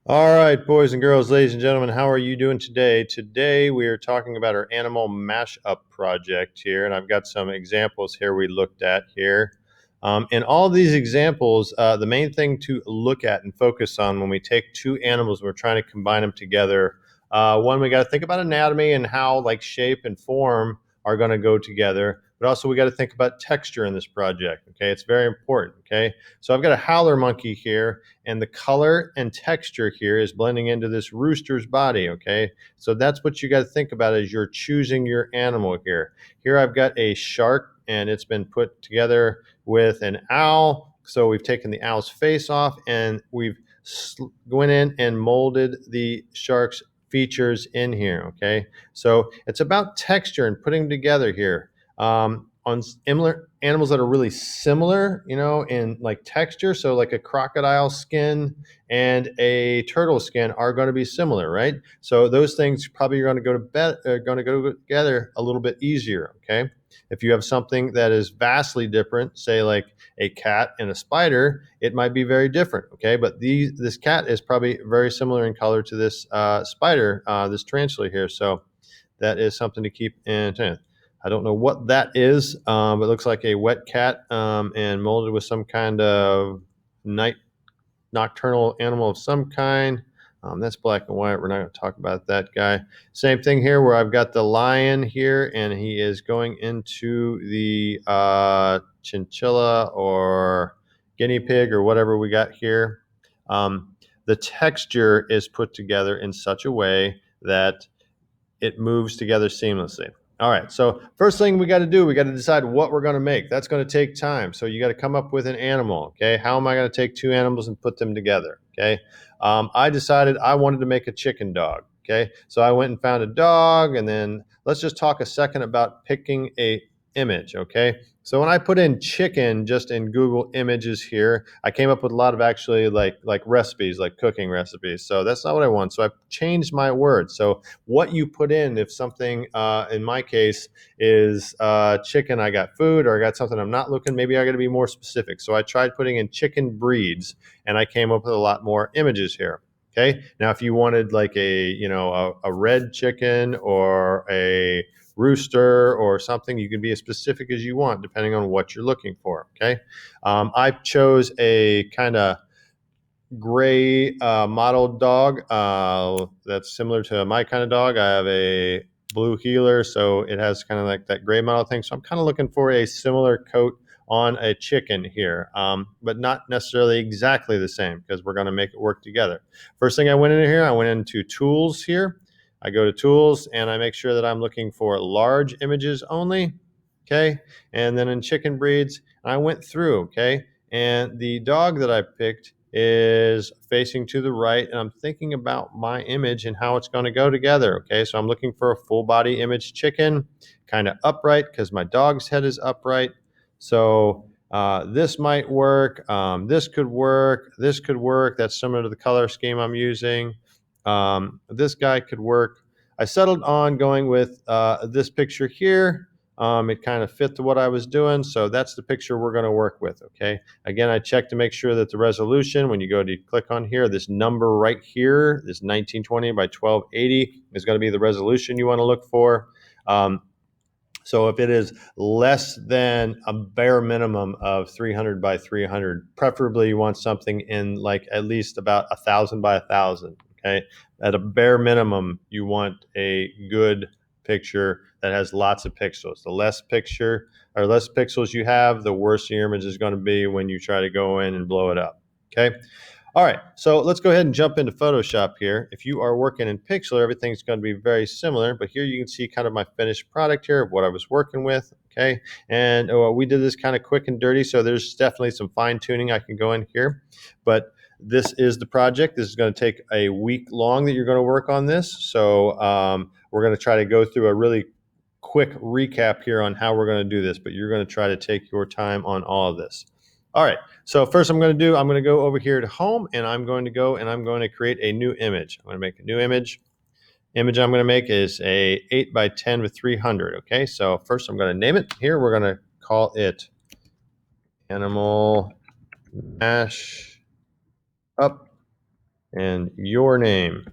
All right, boys and girls, ladies and gentlemen, how are you doing today? Today we are talking about our animal mashup project here, and I've got some examples here we looked at here. In all of these examples, the main thing to look at and focus on when we take two animals, we're trying to combine them together. One, we got to think about anatomy and how like shape and form are going to go together, but also we got to think about texture in this project. Okay, it's very important. Okay, so I've got a howler monkey here, and the color and texture here is blending into this rooster's body. Okay, so that's what you got to think about as you're choosing your animal here. Here I've got a shark, and it's been put together with an owl. So we've taken the owl's face off, and we've went in and molded the shark's features in here. Okay, so it's about texture and putting them together here. On similar animals that are really similar, in like texture. So like a crocodile skin and a turtle skin are going to be similar, right? So those things probably are going to go to bed, are going to go together a little bit easier. Okay. If you have something that is vastly different, say like a cat and a spider, it might be very different. Okay. But this cat is probably very similar in color to this spider, this tarantula here. So that is something to keep in attention. I don't know what that is, but it looks like a wet cat and molded with some kind of nocturnal animal of some kind. That's black and white. We're not going to talk about that guy. Same thing here where I've got the lion here, and he is going into the chinchilla or guinea pig or whatever we got here. The texture is put together in such a way that it moves together seamlessly. All right, so first thing we got to do, we got to decide what we're going to make. That's going to take time. So you got to come up with an animal. Okay, how am I going to take two animals and put them together? Okay, I decided I wanted to make a chicken dog. Okay, so I went and found a dog, and then let's just talk a second about picking a image. Okay, so when I put in chicken just in Google Images here, I came up with a lot of actually like recipes, like cooking recipes. So that's not what I want. So I changed my word. So what you put in, if something in my case is chicken, I got food, or I got something I'm not looking, maybe I got to be more specific. So I tried putting in chicken breeds, and I came up with a lot more images here. Okay, now if you wanted like a red chicken or a rooster or something, you can be as specific as you want depending on what you're looking for. Okay, I chose a kind of gray mottled dog that's similar to my kind of dog. I have a blue heeler, so it has kind of like that gray mottled thing. So I'm kind of looking for a similar coat on a chicken here, but not necessarily exactly the same because we're going to make it work together. First thing I went in here, I went into tools here. I go to tools and I make sure that I'm looking for large images only. Okay. And then in chicken breeds, I went through. Okay. And the dog that I picked is facing to the right, and I'm thinking about my image and how it's going to go together. Okay, so I'm looking for a full body image chicken, kind of upright because my dog's head is upright. So this might work. This could work. This could work. That's similar to the color scheme I'm using. This guy could work. I settled on going with this picture here. It kind of fit to what I was doing, so that's the picture we're going to work with. Okay. Again, I check to make sure that the resolution, when you go to click on here, this number right here, this 1920 by 1280 is going to be the resolution you want to look for. So if it is less than a bare minimum of 300 by 300, preferably you want something in like at least about 1,000 by 1,000. Okay. At a bare minimum, you want a good picture that has lots of pixels. The less pixels you have, the worse your image is going to be when you try to go in and blow it up. Okay. All right, so let's go ahead and jump into Photoshop here. If you are working in Pixlr, everything's going to be very similar, but here you can see kind of my finished product here of what I was working with, okay? And we did this kind of quick and dirty, so there's definitely some fine tuning I can go in here, but this is the project. This is going to take a week long that you're going to work on this, so we're going to try to go through a really quick recap here on how we're going to do this, but you're going to try to take your time on all of this. All right, so first I'm going to go over here to home, and I'm going to create a new image. I'm going to make a new image. Image I'm going to make is a 8 by 10 with 300. Okay, so first I'm going to name it. Here we're going to call it Animal Mash Up, and your name.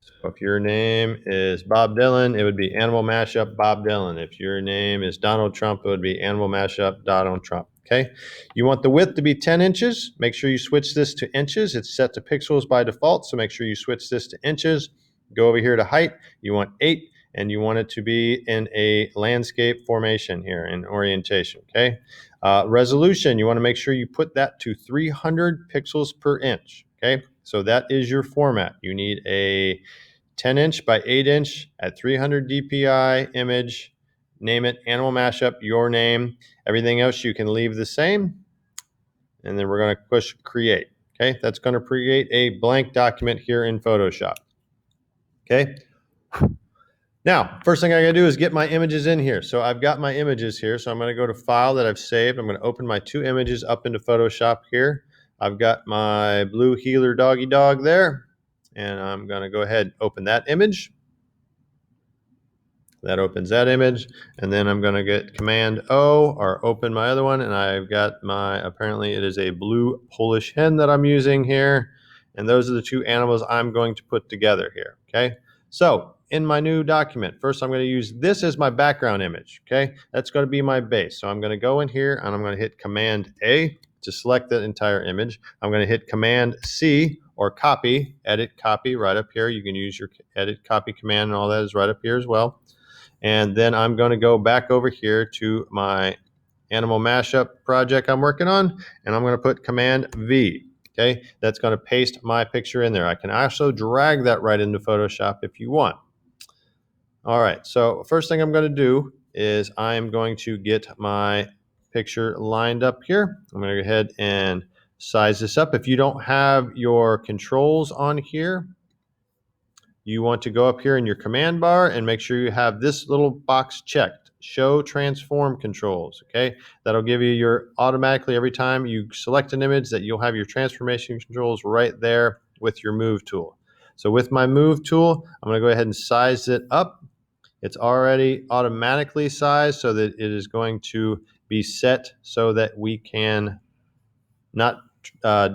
So if your name is Bob Dylan, it would be Animal Mashup Bob Dylan. If your name is Donald Trump, it would be Animal Mashup Donald Trump. Okay. You want the width to be 10 inches. Make sure you switch this to inches. It's set to pixels by default, so make sure you switch this to inches. Go over here to height. You want 8, and you want it to be in a landscape formation here in orientation. Okay. Resolution, you want to make sure you put that to 300 pixels per inch. Okay. So that is your format. You need a 10-inch by 8-inch at 300 DPI image. Name it Animal Mashup, your name. Everything else you can leave the same. And then we're going to push create. Okay, that's going to create a blank document here in Photoshop. Okay. Now, first thing I got to do is get my images in here. So I've got my images here. So I'm going to go to File that I've saved. I'm going to open my 2 images up into Photoshop here. I've got my blue heeler doggy dog there. And I'm going to go ahead and open that image. That opens that image, and then I'm going to get Command O or open my other one, and I've got my, apparently it is a blue Polish hen that I'm using here, and those are the 2 animals I'm going to put together here. Okay, so in my new document, first I'm going to use this as my background image. Okay, that's going to be my base. So I'm going to go in here and I'm going to hit Command A to select that entire image. I'm going to hit Command C or copy, edit copy right up here. You can use your edit copy command, and all that is right up here as well. And then I'm going to go back over here to my animal mashup project I'm working on, and I'm going to put Command V. Okay, that's going to paste my picture in there. I can also drag that right into Photoshop if you want. All right, so first thing I'm going to do is I'm going to get my picture lined up here. I'm going to go ahead and size this up. If you don't have your controls on here, you want to go up here in your command bar and make sure you have this little box checked, show transform controls. Okay, that'll give you your automatically every time you select an image that you'll have your transformation controls right there with your move tool. So with my move tool, I'm going to go ahead and size it up. It's already automatically sized so that it is going to be set so that we can not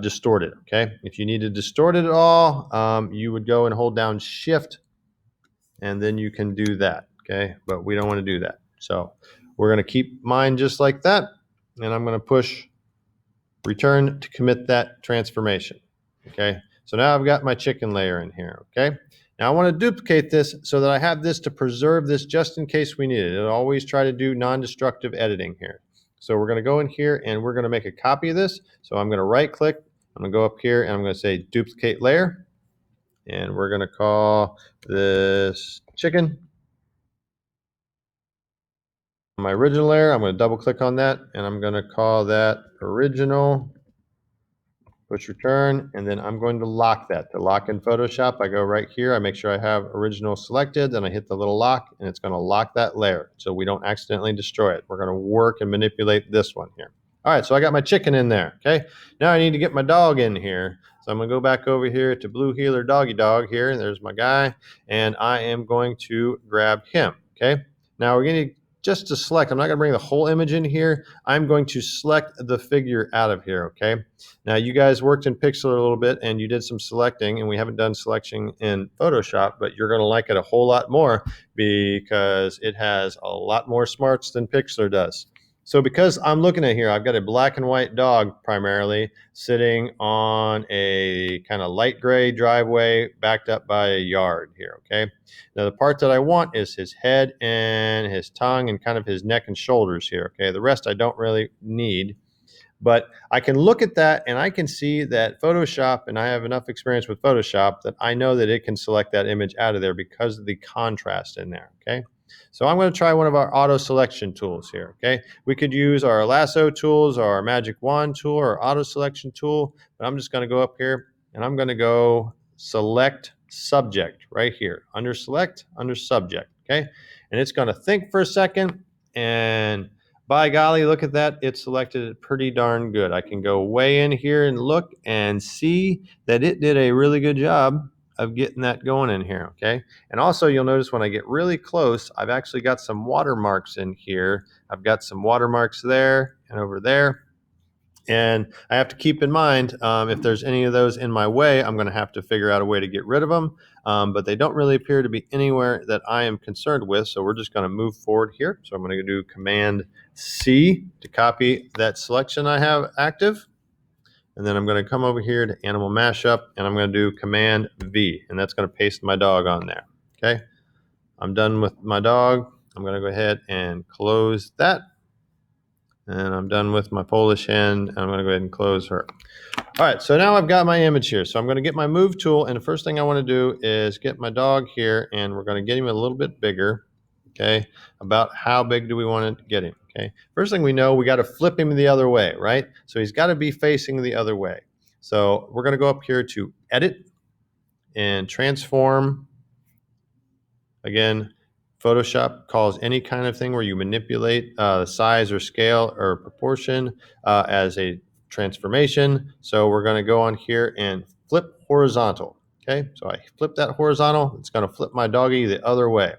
distort it. Okay, if you need to distort it at all, you would go and hold down Shift, and then you can do that. Okay, but we don't want to do that. So we're going to keep mine just like that, and I'm going to push return to commit that transformation. Okay, so now I've got my chicken layer in here. Okay, now I want to duplicate this so that I have this to preserve this just in case we need it. I'll always try to do non-destructive editing here. So we're going to go in here and we're going to make a copy of this. So I'm going to right click, I'm going to go up here and I'm going to say duplicate layer, and we're going to call this chicken. My original layer, I'm going to double click on that and I'm going to call that original. Push return, and then I'm going to lock that. To lock in Photoshop, I go right here, I make sure I have original selected, then I hit the little lock, and it's going to lock that layer so we don't accidentally destroy it. We're going to work and manipulate this one here. All right, so I got my chicken in there. Okay, now I need to get my dog in here. So I'm going to go back over here to Blue Heeler Doggy Dog here, and there's my guy, and I am going to grab him. Okay, now we're going to just to select, I'm not going to bring the whole image in here. I'm going to select the figure out of here. Okay, now you guys worked in Pixlr a little bit and you did some selecting, and we haven't done selection in Photoshop, but you're going to like it a whole lot more because it has a lot more smarts than Pixlr does. So because I'm looking at here, I've got a black and white dog primarily sitting on a kind of light gray driveway backed up by a yard here. Okay, now the part that I want is his head and his tongue and kind of his neck and shoulders here. Okay, the rest I don't really need. But I can look at that and I can see that Photoshop, and I have enough experience with Photoshop that I know that it can select that image out of there because of the contrast in there. Okay, so I'm going to try one of our auto selection tools here. Okay, we could use our lasso tools or our magic wand tool or auto selection tool, but I'm just going to go up here and I'm going to go select subject right here under select, under subject. Okay, and it's going to think for a second, and by golly, look at that. It selected it pretty darn good. I can go way in here and look and see that it did a really good job of getting that going in here, okay? And also you'll notice when I get really close, I've actually got some watermarks in here. I've got some watermarks there and over there. And I have to keep in mind, if there's any of those in my way, I'm going to have to figure out a way to get rid of them. But they don't really appear to be anywhere that I am concerned with. So we're just going to move forward here. So I'm going to do Command C to copy that selection I have active. And then I'm going to come over here to Animal Mashup, and I'm going to do Command V, and that's going to paste my dog on there. Okay, I'm done with my dog. I'm going to go ahead and close that. And I'm done with my Polish hen, and I'm going to go ahead and close her. All right, so now I've got my image here. So I'm going to get my move tool, and the first thing I want to do is get my dog here, and we're going to get him a little bit bigger. Okay, about how big do we want to get him? Okay, first thing we know, we got to flip him the other way, right? So he's got to be facing the other way. So we're going to go up here to Edit and Transform. Again, Photoshop calls any kind of thing where you manipulate size or scale or proportion as a transformation. So we're going to go on here and flip horizontal. Okay, so I flip that horizontal. It's going to flip my doggy the other way.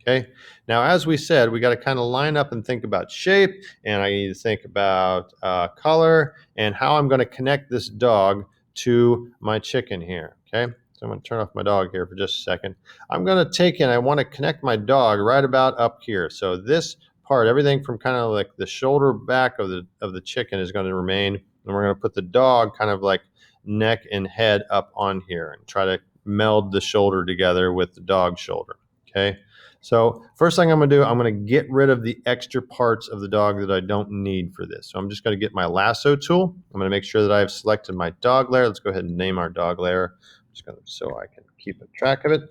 Okay, now as we said, we got to kind of line up and think about shape, and I need to think about color and how I'm going to connect this dog to my chicken here. Okay, so I'm going to turn off my dog here for just a second. I'm going to take and I want to connect my dog right about up here. So this part, everything from kind of like the shoulder back of the chicken is going to remain, and we're going to put the dog kind of like neck and head up on here and try to meld the shoulder together with the dog shoulder. Okay. So first thing I'm going to do, I'm going to get rid of the extra parts of the dog that I don't need for this. So I'm just going to get my lasso tool. I'm going to make sure that I have selected my dog layer. Let's go ahead and name our dog layer. I'm just going to, so I can keep a track of it.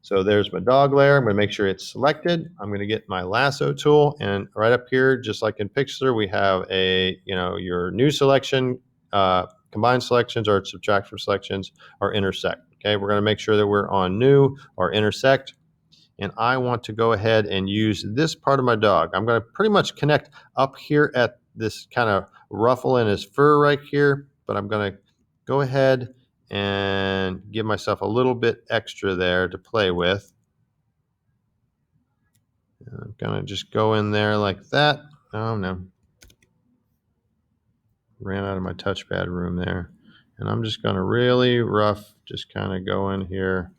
So there's my dog layer. I'm going to make sure it's selected. I'm going to get my lasso tool, and right up here, just like in Pixlr, we have a, your new selection, combine selections or subtraction selections or intersect. Okay, we're going to make sure that we're on new or intersect. And I want to go ahead and use this part of my dog. I'm going to pretty much connect up here at this kind of ruffle in his fur right here, but I'm going to go ahead and give myself a little bit extra there to play with. And I'm going to just go in there like that. Oh no, ran out of my touchpad room there. And I'm just going to really rough, just kind of go in here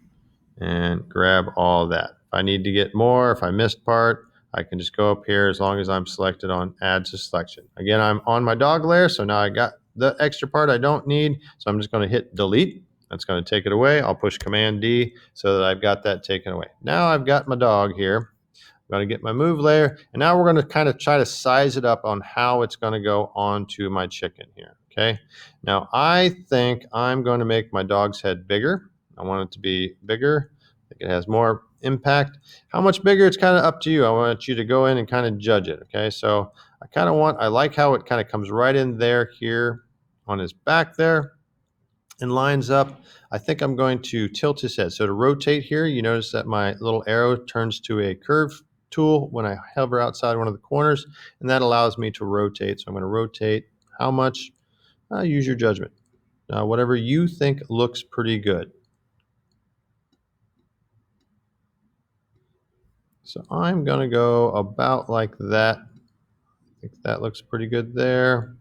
and grab all of that. If I need to get more, if I missed part, I can just go up here as long as I'm selected on add to selection. Again, I'm on my dog layer, so now I got the extra part I don't need, so I'm just going to hit delete. That's going to take it away. I'll push Command D so that I've got that taken away. Now I've got my dog here. I'm going to get my move layer, and now we're going to kind of try to size it up on how it's going to go onto my chicken here. Okay. Now I think I'm going to make my dog's head bigger. I want it to be bigger. I think it has more impact. How much bigger, it's kind of up to you. I want you to go in and kind of judge it. Okay, so I like how it kind of comes right in there here on his back there and lines up. I think I'm going to tilt his head. So to rotate here, you notice that my little arrow turns to a curve tool when I hover outside one of the corners, and that allows me to rotate. So I'm going to rotate how much? Use your judgment. Whatever you think looks pretty good. So I'm going to go about like that. I think that looks pretty good there.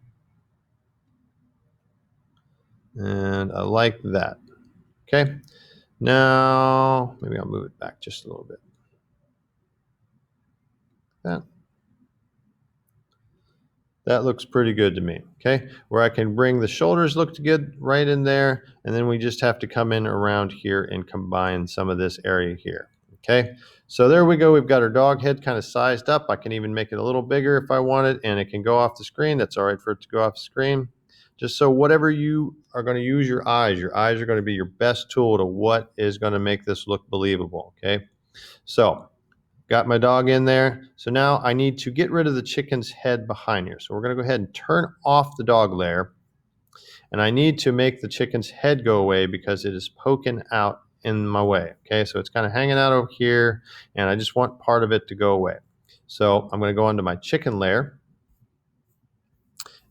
And I like that. Okay. Now, maybe I'll move it back just a little bit. That looks pretty good to me. Okay. Where I can bring the shoulders look good right in there. And then we just have to come in around here and combine some of this area here. Okay. So there we go. We've got our dog head kind of sized up. I can even make it a little bigger if I wanted, and it can go off the screen. That's all right for it to go off the screen. Just so whatever you are going to use your eyes are going to be your best tool to what is going to make this look believable. Okay. So got my dog in there. So now I need to get rid of the chicken's head behind here. So we're going to go ahead and turn off the dog layer. And I need to make the chicken's head go away because it is poking out in my way. Okay, so it's kind of hanging out over here, and I just want part of it to go away. So I'm going to go onto my chicken layer,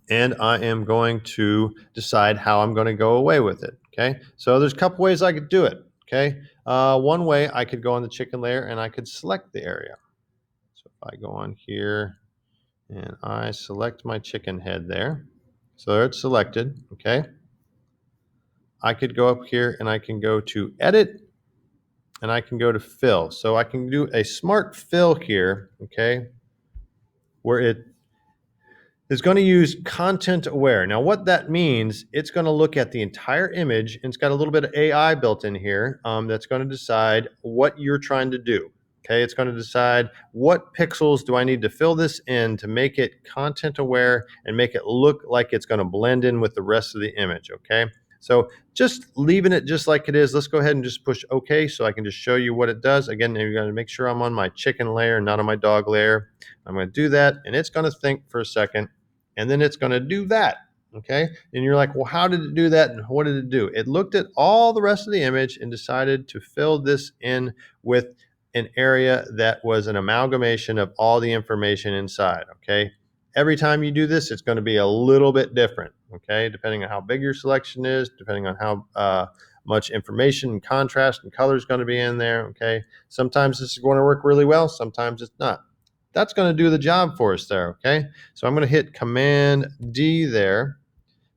and I am going to decide how I'm going to go away with it. Okay, so there's a couple ways I could do it. Okay, one way I could go on the chicken layer and I could select the area. So if I go on here and I select my chicken head there, So there it's selected, okay? I could go up here and I can go to edit and I can go to fill. So I can do a smart fill here, okay, where it is going to use content aware. Now, what that means, it's going to look at the entire image, and it's got a little bit of AI built in here that's going to decide what you're trying to do. Okay, it's going to decide what pixels do I need to fill this in to make it content aware and make it look like it's going to blend in with the rest of the image. Okay, so just leaving it just like it is. Let's go ahead and just push OK so I can just show you what it does. Again, you're going to make sure I'm on my chicken layer, not on my dog layer. I'm going to do that, and it's going to think for a second, and then it's going to do that. Okay, and you're like, well, how did it do that, and what did it do? It looked at all the rest of the image and decided to fill this in with an area that was an amalgamation of all the information inside. Okay, every time you do this, it's going to be a little bit different. Okay, depending on how big your selection is, depending on how much information and contrast and color is going to be in there. Okay, sometimes this is going to work really well, sometimes it's not. That's going to do the job for us there. Okay, so I'm going to hit Command D there.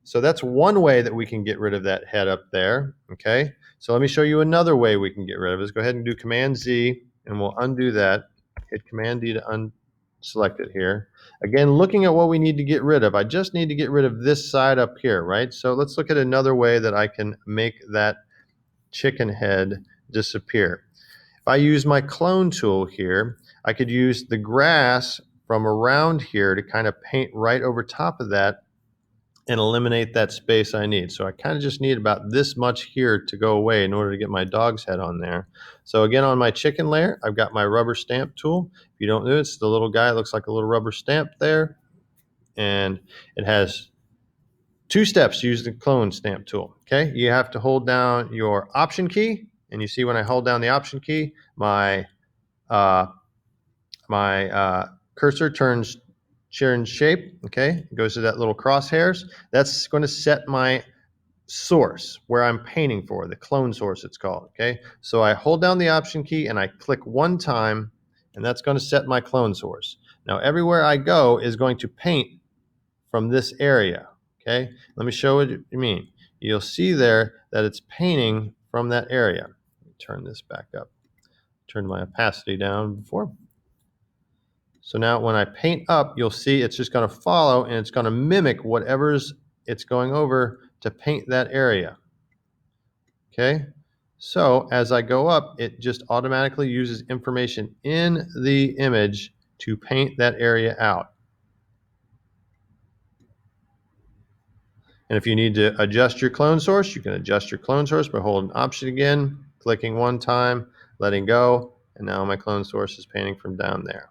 So that's one way that we can get rid of that head up there. Okay, so let me show you another way we can get rid of it. Let's go ahead and do Command Z, and we'll undo that. Hit Command D to unselect it here. Again, looking at what we need to get rid of, I just need to get rid of this side up here, right? So let's look at another way that I can make that chicken head disappear. If I use my clone tool here, I could use the grass from around here to kind of paint right over top of that and eliminate that space I need. So I kind of just need about this much here to go away in order to get my dog's head on there. So again, on my chicken layer, I've got my rubber stamp tool. If you don't know, it's the little guy, it looks like a little rubber stamp there. And it has two steps to use the clone stamp tool. Okay, you have to hold down your option key, and you see when I hold down the option key, my cursor turns shape. Okay, it goes to that little crosshairs. That's going to set my source where I'm painting for, the clone source it's called. Okay, so I hold down the option key and I click one time, and that's going to set my clone source. Now everywhere I go is going to paint from this area. Okay, let me show what you mean. You'll see there that it's painting from that area. Let me turn this back up. Turn my opacity down before. So now when I paint up, you'll see it's just going to follow, and it's going to mimic whatever's it's going over to paint that area. Okay, so as I go up, it just automatically uses information in the image to paint that area out. And if you need to adjust your clone source, you can adjust your clone source by holding Option again, clicking one time, letting go, and now my clone source is painting from down there.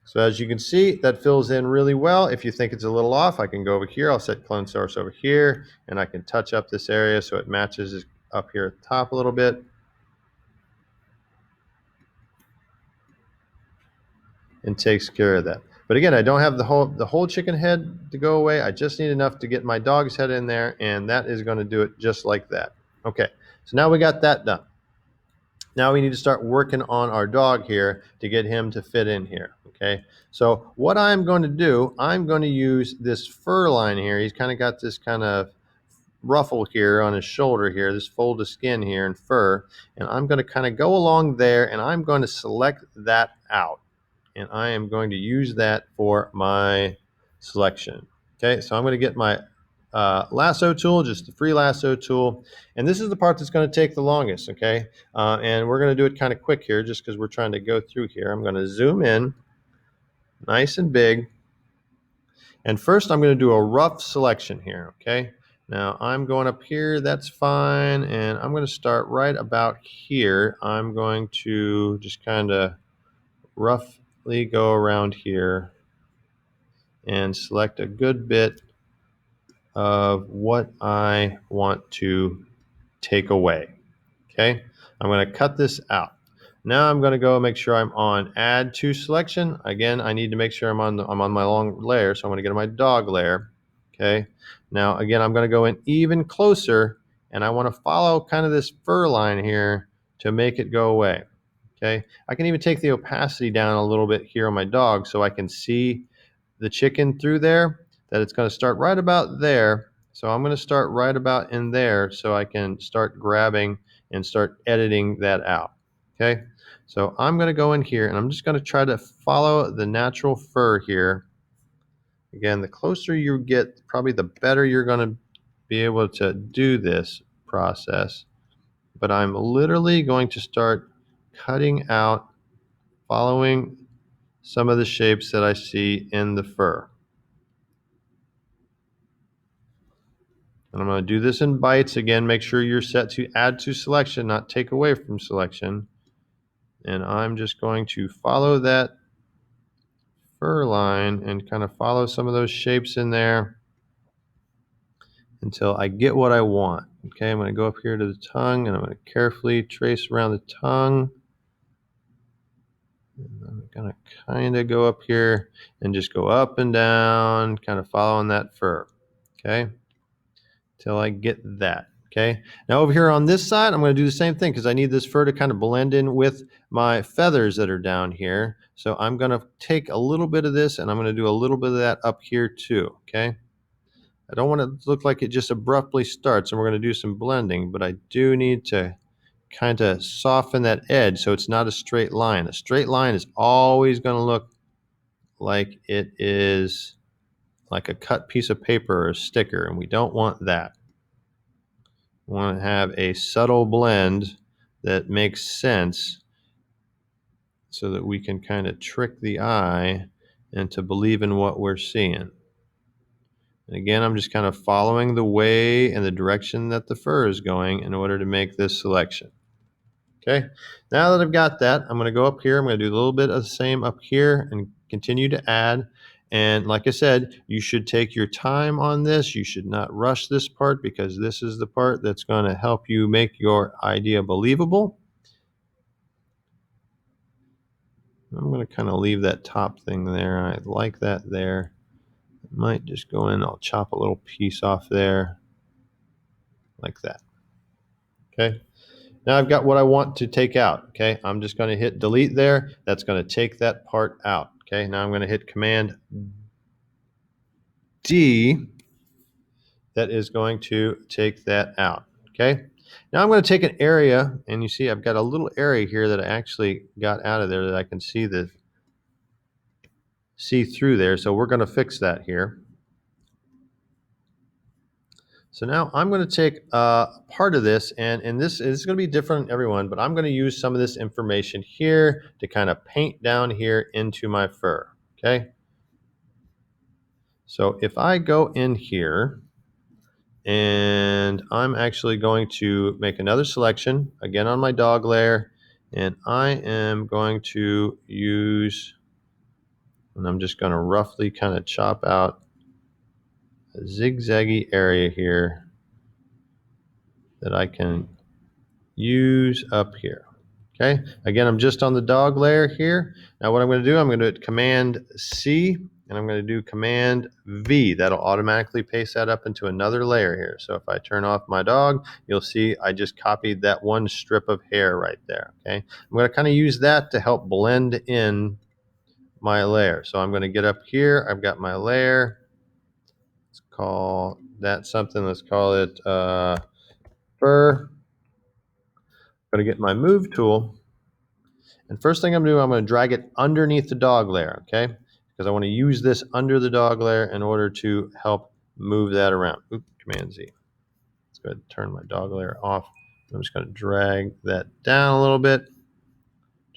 So as you can see, that fills in really well. If you think it's a little off, I can go over here. I'll set clone source over here, and I can touch up this area so it matches up here at the top a little bit. And takes care of that. But again, I don't have the whole chicken head to go away. I just need enough to get my dog's head in there, and that is going to do it just like that. Okay, so now we got that done. Now we need to start working on our dog here to get him to fit in here. Okay, so what I'm going to do, I'm going to use this fur line here. He's kind of got this kind of ruffle here on his shoulder here, this fold of skin here and fur, and I'm going to kind of go along there, and I'm going to select that out. And I am going to use that for my selection. Okay, so I'm going to get my lasso tool, just the free lasso tool. And this is the part that's going to take the longest, okay? And we're going to do it kind of quick here just because we're trying to go through here. I'm going to zoom in nice and big. And first I'm going to do a rough selection here, okay? Now I'm going up here, that's fine. And I'm going to start right about here. I'm going to just kind of roughly go around here and select a good bit of what I want to take away. Okay, I'm going to cut this out. Now I'm going to go make sure I'm on Add to Selection. Again, I need to make sure I'm on my long layer, so I'm going to get on my dog layer. Okay, now again I'm going to go in even closer, and I want to follow kind of this fur line here to make it go away. Okay, I can even take the opacity down a little bit here on my dog so I can see the chicken through there, that it's going to start right about there. So I'm going to start right about in there so I can start grabbing and start editing that out. Okay, so I'm going to go in here and I'm just going to try to follow the natural fur here. Again, the closer you get, probably the better you're going to be able to do this process. But I'm literally going to start cutting out, following some of the shapes that I see in the fur. And I'm going to do this in bites. Again, make sure you're set to add to selection, not take away from selection. And I'm just going to follow that fur line and kind of follow some of those shapes in there until I get what I want. Okay, I'm going to go up here to the tongue and I'm going to carefully trace around the tongue. And I'm going to kind of go up here and just go up and down, kind of following that fur. Okay, till I get that. Okay, now over here on this side, I'm going to do the same thing because I need this fur to kind of blend in with my feathers that are down here. So I'm going to take a little bit of this and I'm going to do a little bit of that up here too. Okay, I don't want it to look like it just abruptly starts and we're going to do some blending, but I do need to kind of soften that edge so it's not a straight line. A straight line is always going to look like it is like a cut piece of paper or a sticker, and we don't want that. We want to have a subtle blend that makes sense so that we can kind of trick the eye into believing what we're seeing. And again, I'm just kind of following the way and the direction that the fur is going in order to make this selection. Okay, now that I've got that, I'm going to go up here. I'm going to do a little bit of the same up here and continue to add. And like I said, you should take your time on this. You should not rush this part because this is the part that's going to help you make your idea believable. I'm going to kind of leave that top thing there. I like that there. I might just go in. I'll chop a little piece off there like that. Okay. Now I've got what I want to take out. Okay. I'm just going to hit delete there. That's going to take that part out. Okay. Now I'm going to hit Command D. That is going to take that out. Okay. Now I'm going to take an area, and you see I've got a little area here that I actually got out of there that I can see through there. So we're going to fix that here. So now I'm going to take part of this, and this is going to be different in everyone, but I'm going to use some of this information here to kind of paint down here into my fur. Okay. So if I go in here, and I'm actually going to make another selection again on my dog layer, and I am going to use, and I'm just going to roughly kind of chop out a zigzaggy area here that I can use up here. Okay, again, I'm just on the dog layer here. Now what I'm going to do, I'm going to hit Command C, and I'm going to do Command V. That'll automatically paste that up into another layer here. So if I turn off my dog, you'll see I just copied that one strip of hair right there. Okay, I'm going to kind of use that to help blend in my layer. So I'm going to get up here. I've got my layer. Let's call that something. Let's call it fur. I'm going to get my move tool. And first thing I'm going to do, I'm going to drag it underneath the dog layer, okay? Because I want to use this under the dog layer in order to help move that around. Oop, Command Z. Let's go ahead and turn my dog layer off. I'm just going to drag that down a little bit,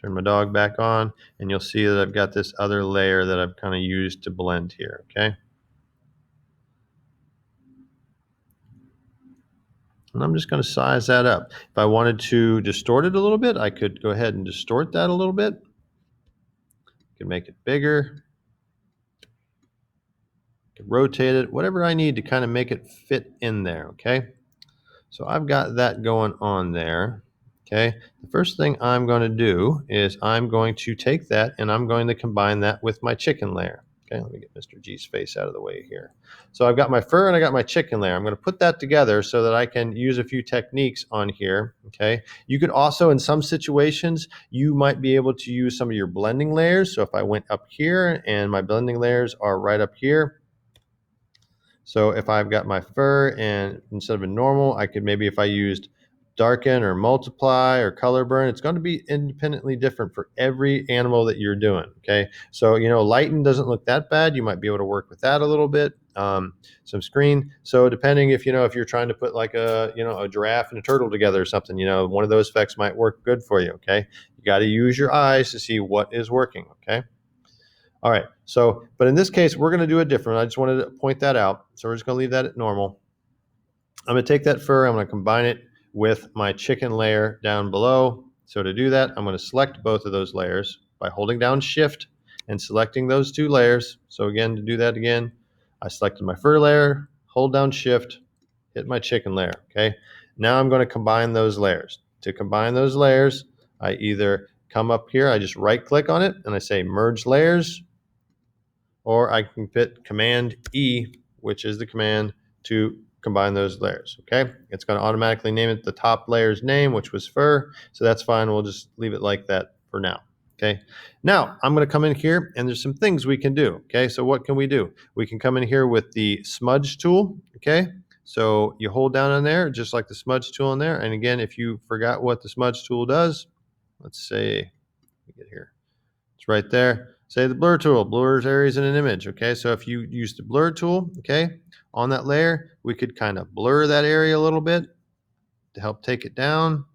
turn my dog back on, and you'll see that I've got this other layer that I've kind of used to blend here, okay? And I'm just going to size that up. If I wanted to distort it a little bit, I could go ahead and distort that a little bit. I could make it bigger. Rotate it, whatever I need to kind of make it fit in there, okay? So I've got that going on there, okay? The first thing I'm going to do is I'm going to take that and I'm going to combine that with my chicken layer, Okay, let me get Mr. G's face out of the way here. So I've got my fur and I got my chicken layer. I'm going to put that together so that I can use a few techniques on here. Okay, you could also, in some situations, you might be able to use some of your blending layers. So if I went up here and my blending layers are right up here, so if I've got my fur and instead of a normal, I could maybe, if I used darken or multiply or color burn, it's going to be independently different for every animal that you're doing. Okay. So, lighten doesn't look that bad. You might be able to work with that a little bit. Some screen. So depending if you're trying to put like a giraffe and a turtle together or something, one of those effects might work good for you. Okay. You got to use your eyes to see what is working. Okay. All right, so, but in this case, we're going to do it different. I just wanted to point that out. So we're just going to leave that at normal. I'm going to take that fur, I'm going to combine it with my chicken layer down below. So to do that, I'm going to select both of those layers by holding down Shift and selecting those two layers. So again, to do that again, I selected my fur layer, hold down Shift, hit my chicken layer, okay? Now I'm going to combine those layers. To combine those layers, I either come up here, I just right click on it and I say Merge Layers, or I can hit Command E, which is the command to combine those layers. Okay, it's going to automatically name it the top layer's name, which was fur, so that's fine. We'll just leave it like that for now. Okay, now I'm going to come in here and there's some things we can do. Okay, so what can we do? We can come in here with the smudge tool. Okay, so you hold down on there just like the smudge tool in there, and again, if you forgot what the smudge tool does, let's say, let me get here, it's right there. Say the blur tool, blurs areas in an image. Okay, so if you use the blur tool, okay, on that layer, we could kind of blur that area a little bit to help take it down.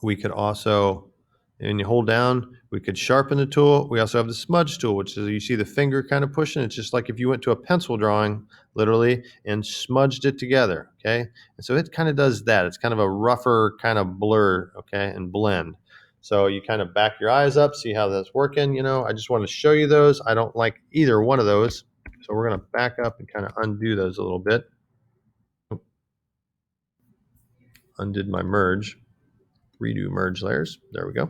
We could also, and you hold down, we could sharpen the tool. We also have the smudge tool, which is, you see the finger kind of pushing. It's just like if you went to a pencil drawing, literally, and smudged it together. Okay, and so it kind of does that. It's kind of a rougher kind of blur, okay, and blend. So you kind of back your eyes up, see how that's working. I just want to show you those. I don't like either one of those. So we're going to back up and kind of undo those a little bit. Undid my merge. Redo merge layers. There we go.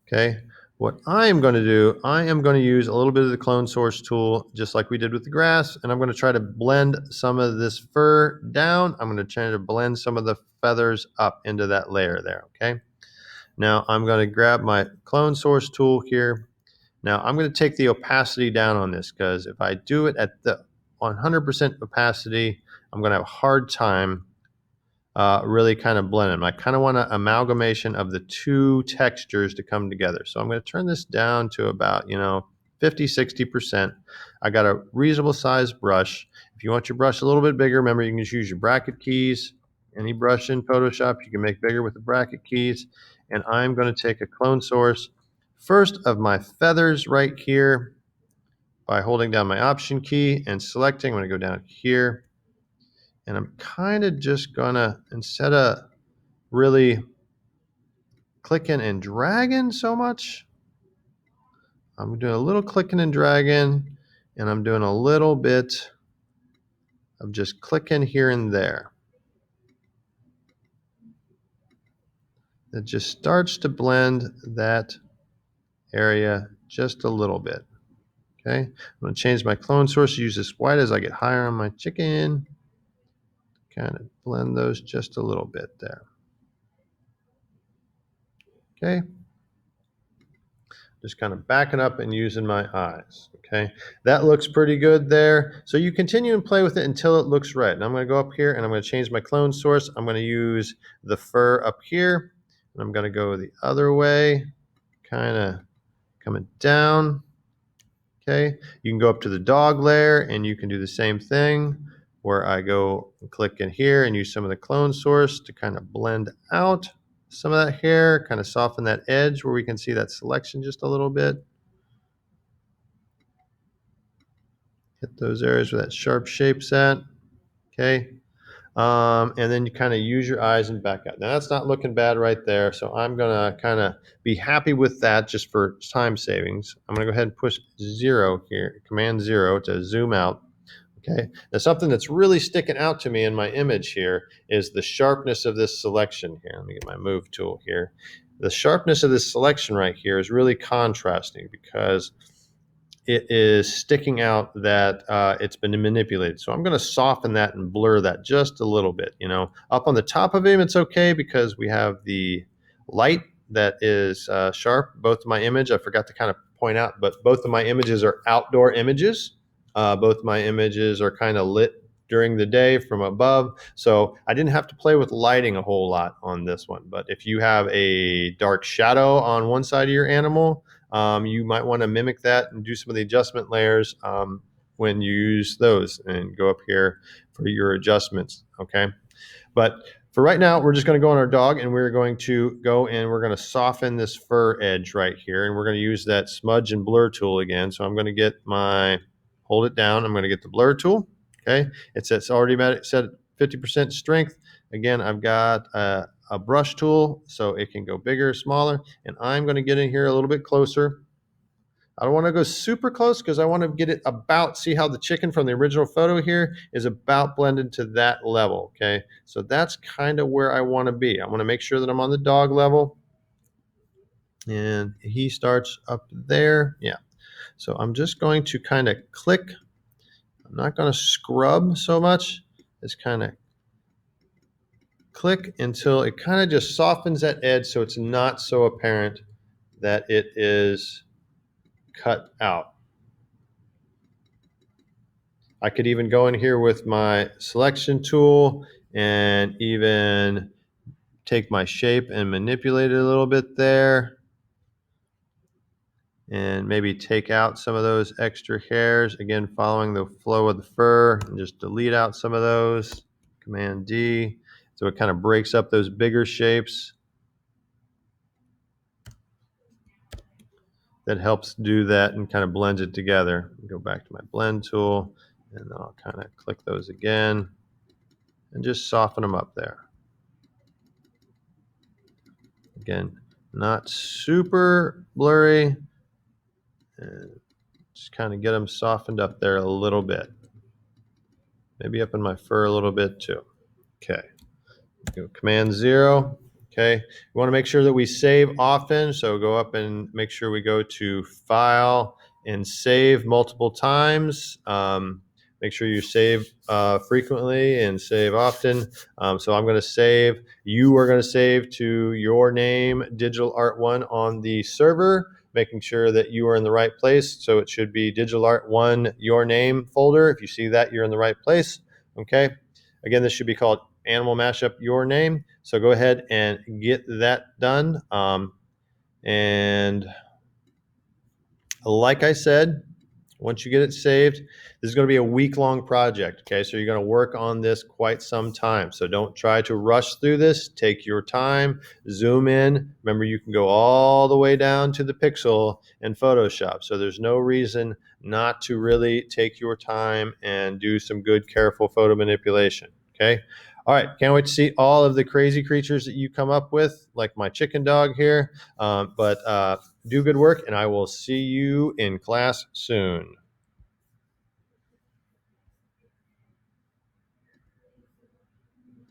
Okay. What I am going to do, I am going to use a little bit of the clone source tool, just like we did with the grass, and I'm going to try to blend some of this fur down. I'm going to try to blend some of the feathers up into that layer there. Okay. Now I'm going to grab my clone source tool here. Now I'm going to take the opacity down on this, because if I do it at the 100% opacity, I'm going to have a hard time really kind of blend them. I kind of want an amalgamation of the two textures to come together. So I'm going to turn this down to about, 50, 60%. I got a reasonable size brush. If you want your brush a little bit bigger, remember you can just use your bracket keys. Any brush in Photoshop you can make bigger with the bracket keys. And I'm going to take a clone source first of my feathers right here by holding down my Option key and selecting. I'm going to go down here. And I'm kind of just going to, instead of really clicking and dragging so much, I'm doing a little clicking and dragging, and I'm doing a little bit of just clicking here and there. It just starts to blend that area just a little bit. Okay, I'm going to change my clone source, use this white as I get higher on my chicken. Kind of blend those just a little bit there. Okay, just kind of backing up and using my eyes. Okay, that looks pretty good there. So you continue and play with it until it looks right. And I'm going to go up here and I'm going to change my clone source. I'm going to use the fur up here, and I'm going to go the other way, kind of coming down. Okay, you can go up to the dog layer and you can do the same thing, where I go and click in here and use some of the clone source to kind of blend out some of that hair, kind of soften that edge where we can see that selection just a little bit. Hit those areas where that sharp shape's at. Okay, and then you kind of use your eyes and back out. Now that's not looking bad right there, so I'm gonna kind of be happy with that just for time savings. I'm gonna go ahead and push 0 here, Command 0 to zoom out. Okay, now something that's really sticking out to me in my image here is the sharpness of this selection here. Let me get my move tool here. the sharpness of this selection right here is really contrasting because it is sticking out that it's been manipulated. So I'm going to soften that and blur that just a little bit. Up on the top of him, it's okay because we have the light that is sharp. Both of my image, I forgot to kind of point out, but both of my images are outdoor images. Both of my images are kind of lit during the day from above. So I didn't have to play with lighting a whole lot on this one. But if you have a dark shadow on one side of your animal, you might want to mimic that and do some of the adjustment layers when you use those, and go up here for your adjustments. Okay. But for right now, we're just going to go on our dog, and we're going to go and we're going to soften this fur edge right here. And we're going to use that smudge and blur tool again. So I'm going to hold it down. I'm going to get the blur tool. Okay. It's already set at 50% strength. Again, I've got a brush tool so it can go bigger, smaller, and I'm going to get in here a little bit closer. I don't want to go super close because I want to get it see how the chicken from the original photo here is about blended to that level. Okay, so that's kind of where I want to be. I want to make sure that I'm on the dog level, and he starts up there. Yeah, so I'm just going to kind of click. I'm not going to scrub so much. It's kind of click until it kind of just softens that edge so it's not so apparent that it is cut out. I could even go in here with my selection tool and even take my shape and manipulate it a little bit there, and maybe take out some of those extra hairs, again following the flow of the fur, and just delete out some of those. Command D, so it kind of breaks up those bigger shapes. That helps do that and kind of blends it together. Go back to my blend tool, and then I'll kind of click those again and just soften them up there. Again, not super blurry, and just kind of get them softened up there a little bit. Maybe up in my fur a little bit too. Okay, go Command 0. Okay, we want to make sure that we save often, so go up and make sure we go to File and Save multiple times. Make sure you save frequently and save often. So I'm going to save. You are going to save to your name, Digital Art 1, on the server, making sure that you are in the right place. So it should be Digital Art 1, your name folder. If you see that, you're in the right place. Okay. Again, this should be called Animal Mashup Your Name. So go ahead and get that done. And like I said, once you get it saved, this is going to be a week-long project. Okay, so you're going to work on this quite some time. So don't try to rush through this. Take your time, zoom in. Remember, you can go all the way down to the pixel in Photoshop. So there's no reason not to really take your time and do some good, careful photo manipulation. Okay. All right, can't wait to see all of the crazy creatures that you come up with, like my chicken dog here. Do good work, and I will see you in class soon.